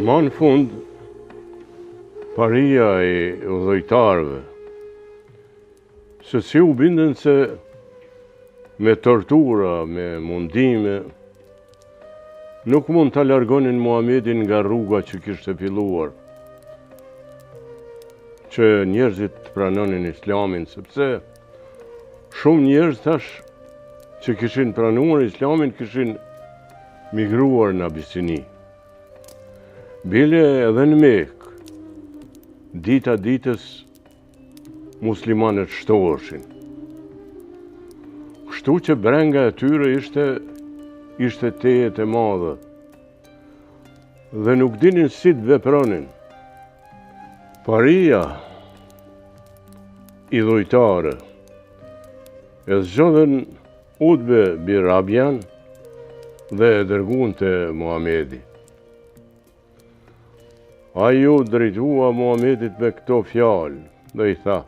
Ma në fund, paria e udhëjtarëve, se si u bindën se me tortura, me mundime, nuk mund të largonin Muhamedin nga rruga që kishte filluar, që njerëzit të pranonin islamin, sepse shumë njerëz tash që kishin pranuar islamin kishin migruar në Abisini. Bile edhe në Mekë, dita ditës muslimanët shtoheshin. Kështu që brenga e tyre ishte tejet e madhe dhe nuk dinin si të vepronin. Paria idhujtare e zgjodhen Utbe bin Rabian dhe e dërguan te Muhamedi. Ai u drejtua Muhamedit me këto fjalë dhe i tha: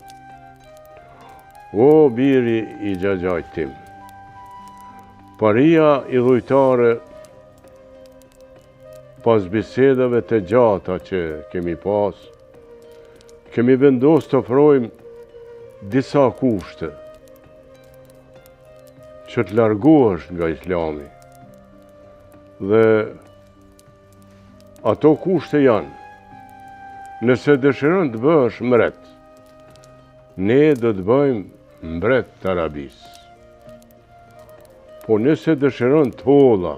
O biri i xhaxhait tim, paria idhujtare pas bisedave të gjata që kemi pas, kemi vendosur të ofrojmë disa kushte që të largohesh nga Islami. Dhe ato kushte janë: nëse dëshiron të bëhesh mbret, ne do të bëjmë mbret të Arabisë. Po nëse dëshiron të holla,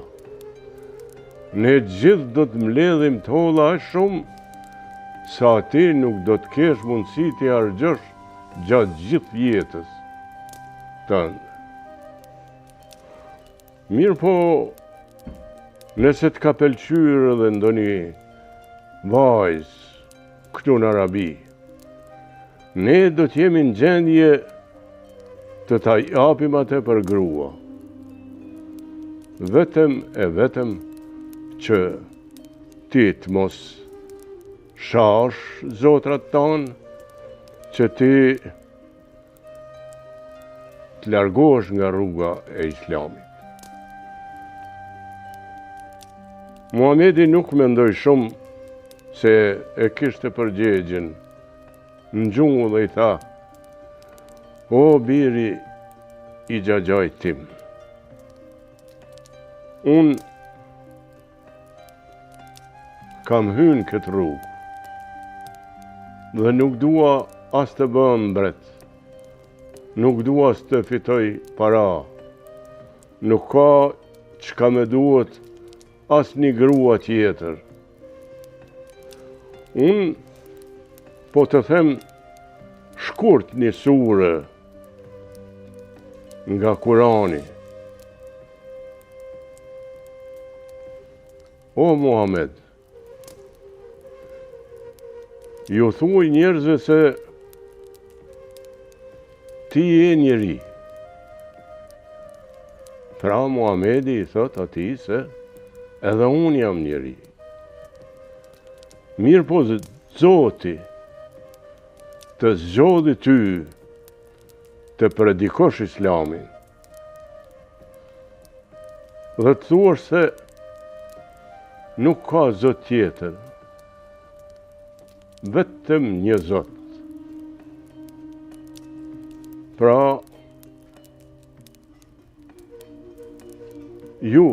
ne gjithë do të mbledhim të holla aq shumë sa ti nuk do të kesh mundësi t'i harxhosh gjatë gjithë jetës tënde. Mirë po, nëse të ka pëlqyer edhe ndonjë vajzë këtu në Arabi, ne do t'jemi në gjendje të ta japim atë për grua. Vetëm që ti të mos shash zotrat tanë, që ti të largohesh nga rruga e Islamit. Muhamedi nuk mendoi shumë se e kishte përgjigjen në gjumë dhe i tha: O biri i xhaxhait tim, unë kam hyrë këtë rrugë dhe nuk dua as të bëhem mbret, nuk dua as të fitoj para, nuk ka çka më duhet as një grua tjetër. Unë po të them shkurt një sure nga Kurani. O Muhammed, ju thuaj njerëzve se ti je njeri. Pra Muhamedi i thot atij se edhe unë jam njeri. Mirë po Zoti të zgjodhi ty të predikosh Islamin dhe të thuash se nuk ka Zot tjetër, vetëm një Zot. Pra, ju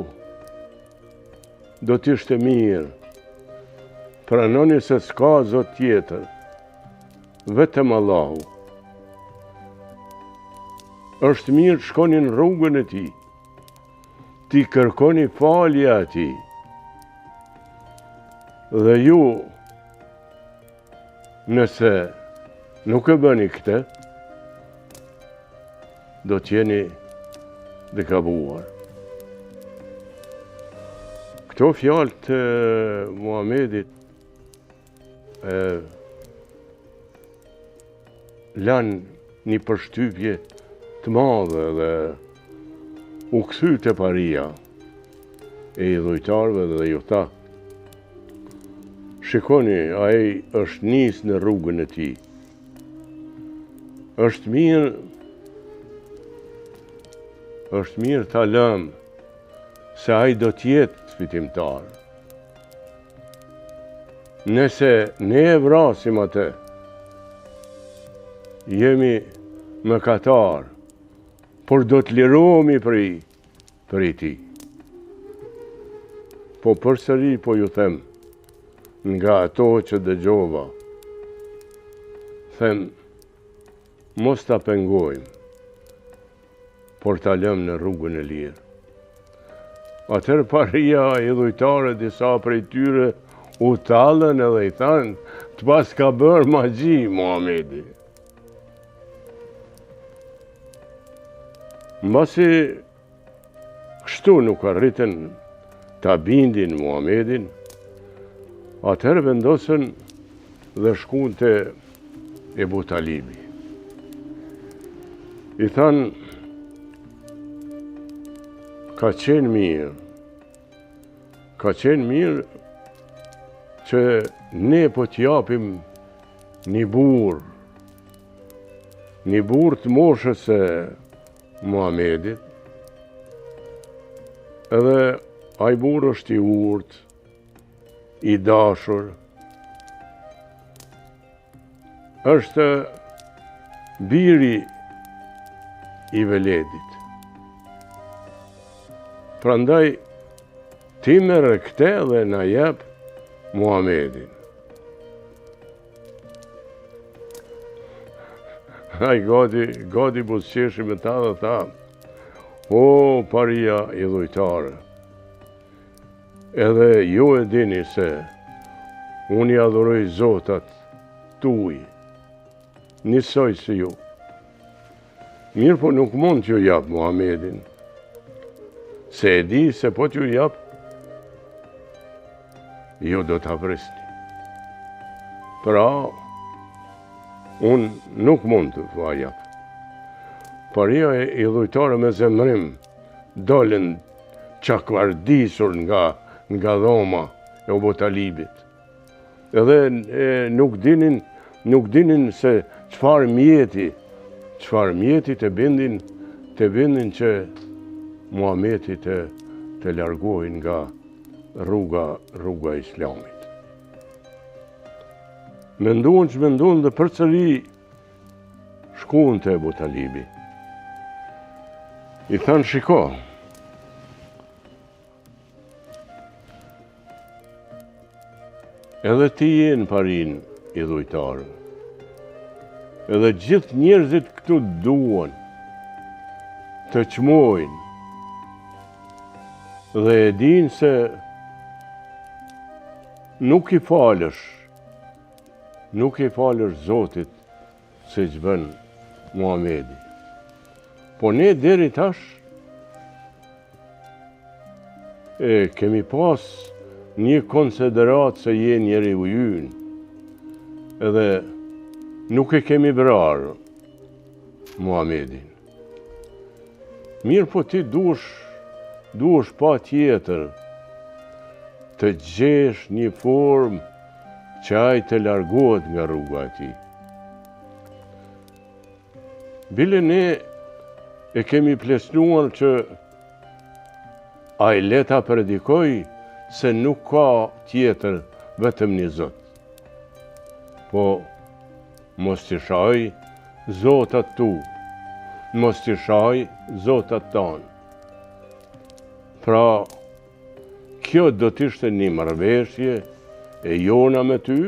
do t'ishte mirë, pranoni se s'ka Zot tjetër, vetëm Allahu. Është mirë të shkoni në rrugën e tij, ti kërkoni falje atij. Dhe ju, nëse nuk e bëni këtë, do t'jeni dekabuar. Këto fjalë të Muhamedit lanë një përshtypje të madhe dhe u kthy te paria e idhujtarëve dhe ju tha: shikoni, ai është nis në rrugën e tij. Është mirë ta lëmë se ai do t'jetë fitimtar. Nëse ne e vrasim atë, jemi mëkatar, por do të lirohemi prej tij. Po përsëri po ju them, nga ato që dëgjova, them, mos ta pengojmë, por ta lëmë në rrugën e lirë. Atëherë paria e dhujtare disa prej tyre u tallën edhe i thanë, të pas ka bërë magji Muhamedi. Mbasi kështu nuk arritën ta bindin Muhamedin, atëherë vendosën dhe shkuan te Ebu Talibi. I thanë, ka qenë mirë që ne po t'japim një burr të moshës së Muhamedit, edhe ai burr është i urtë, i dashur, është biri i Veledit. Prandaj, ti merr këtë dhe na jep Muhamedin. Ai gati buzëqeshi me ta dhe tha, o paria i dhujtare, edhe ju e dini se unë i adhuroj zotat tuaj, njësoj si ju. Mirë po nuk mund t'ju jap Muhamedin, se e di se po t'ju jap, ju do t'a vresni. Pra, unë nuk mund t'u jap. Paria i dhujtare me zemrim dolën çakvardisur nga dhoma e Ebu Talibit. Edhe nuk dinin se çfarë mjeti të bindin që Muhamedi të largohin nga rruga e Islamit. Menduan dhe përsëri shkuan te Ebu Talibi. I thanë, shiko, edhe ti je në parin i dhujtarë, edhe gjithë njerëzit këtu duan të çmojnë, dhe e din se nuk i falësh Zotit se që bën Muhamedi. Po ne deri tash kemi pas një konsiderat se je njeriu ynë, edhe nuk e kemi vrarë Muhamedin. Mirë po ti duhesh pa tjetër të gjesh një formë që ai të largohet nga rruga e tij. Bile ne e kemi plesnuar që ai le ta predikoj se nuk ka tjetër vetëm një Zot. Po mos t'i shaj zotat tu, mos t'i shaj zotat tanë. Pra, kjo do t'ishte një marrëveshje e jona me ty,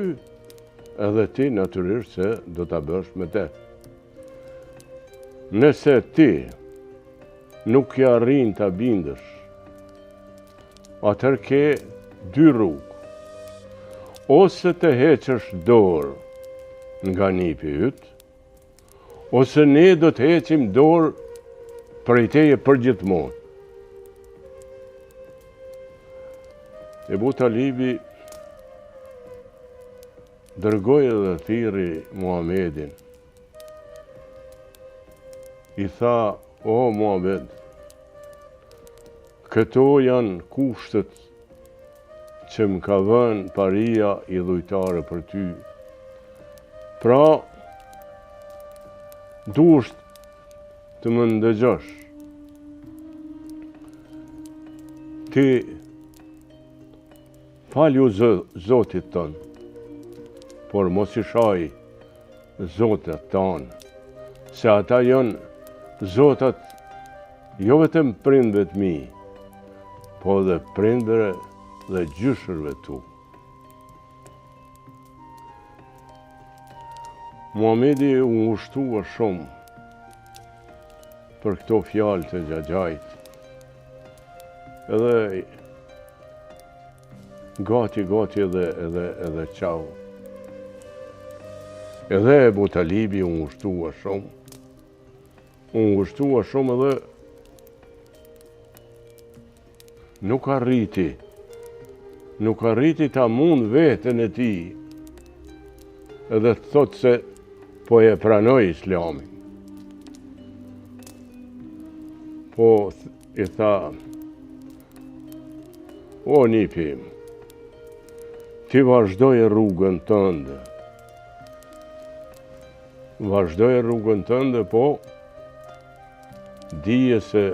edhe ti natyrisht se do t'a bësh me te. Nëse ti nuk ja arrin t'a bindësh, atër ke dy rrugë. Ose të heqësh dorë nga nipi yt, ose ne do të heqim dorë prej teje përgjithmonë. Ebu Talibi dërgoi edhe thirri Muhamedin. I tha, o Muhamed, këto janë kushtet që më ka vënë paria i dhujtare për ty. Pra, duhesh të më ndëgjosh. Ti falju Zotit tënë, por mos I shaj zotat tanë, se ata janë zotat jo vetëm prindëve të mi, po dhe prindëre dhe gjyshërve tu. Muhamedi u ushtua shumë për këto fjalë të Xhaxhait, edhe gati edhe qau. Edhe Ebu Talibi u ushtua shumë. U ushtua shumë edhe nuk arriti ta mund veten e tij edhe të thotë se po e pranoj Islamin. Po I tha, o nipi, ti vazhdoj rrugën tënde. Vazhdoj rrugën tënde, po dije se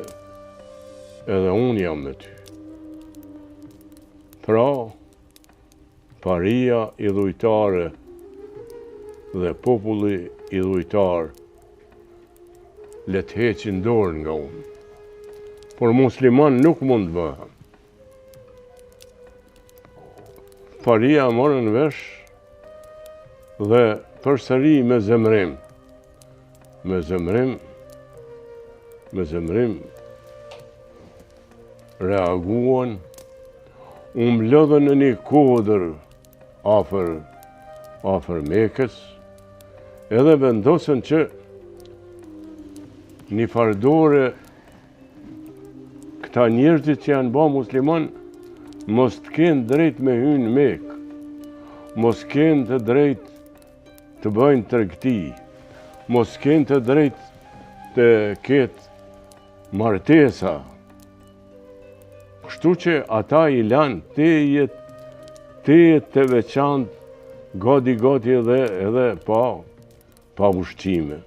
edhe unë jam me ty. Pra, paria idhujtare dhe populli idhujtar le të heqin dorë nga unë. Por musliman nuk mund të bëhen. Paria morën vesh dhe përsëri me zemrim. Me zemrim reaguan, u mblodhën në një kodër afër Mekës, edhe vendosën që një fardore këta njerëzit që janë ba musliman mos të kenë drejt me hynë Mekë, mos kenë të drejt të bëjnë tregti, mos kenë të drejt të ketë martesa. Kështu që ata I lanë tejet të veçantë, gati edhe pa ushqime.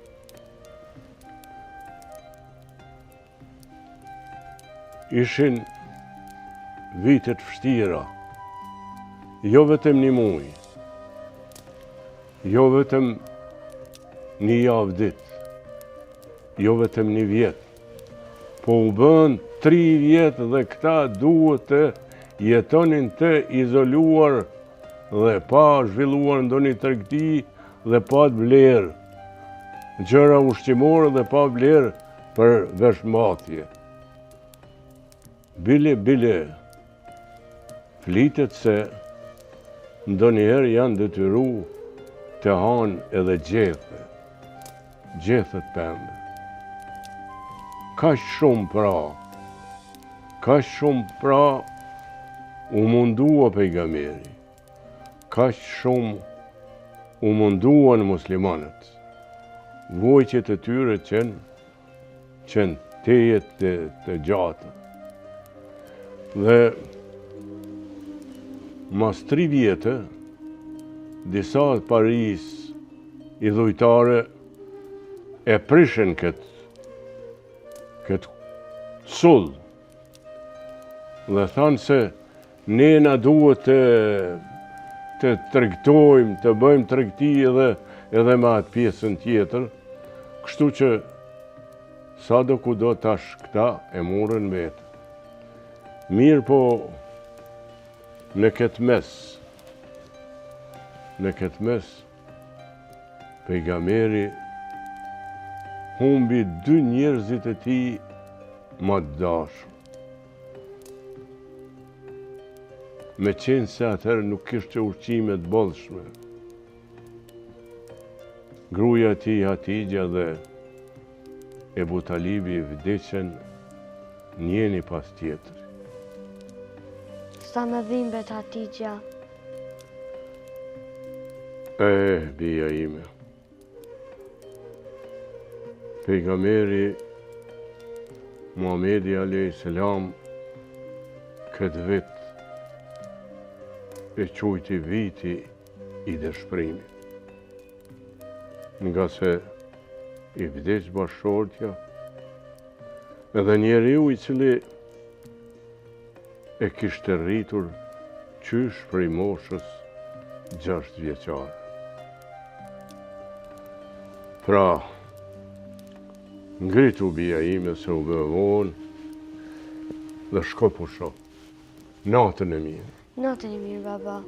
Ishin vitet vështira, jo vetëm një muj, jo vetëm një javë ditë, jo vetëm një vjetë, po u bën 3 vjetë dhe këta duhet të jetonin të izoluar dhe pa zhvilluar ndonjë tregti dhe pa të vlerë, gjëra ushqimore dhe pa vlerë për veshmbathje. Bile, flitet se ndonjëherë janë detyru të hanë edhe gjethet pembe. Kaq shumë pra u mundua pejgamberi, kaq shumë u munduan muslimanët, vojqet e tyre qenë tejet të gjata. Dhe mas 3 vjetë, disa paris idhujtare e prishen këtë sull dhe thanë se ne na duhet të tregtojmë, të bëjmë tregti edhe me atë pjesën tjetër, kështu që sa do kudo tash këta e morën vetë. Mirë po në këtë mes, pejgamberi humbi 2 njerëzit e tij më të dashur. Me qenë se atëherë nuk kishte ushqime të bollshme. Gruaja e tij Hatixha dhe Ebu Talibi vdesën njëri pas tjetrit. Sa me dhimbet Hatixha? Bija ime. Pejgamberi Muhamedi a.s. këtë vit e quajti viti I dëshpërimit. Nga se I vdes bashkëshortja, edhe njeriu I cili e kishte rritur qysh prej moshës 6 vjeçare. Pra, ngritu bia ime se u bë vonë dhe shko pusho. Natën e mirë. Natën e mirë, baba.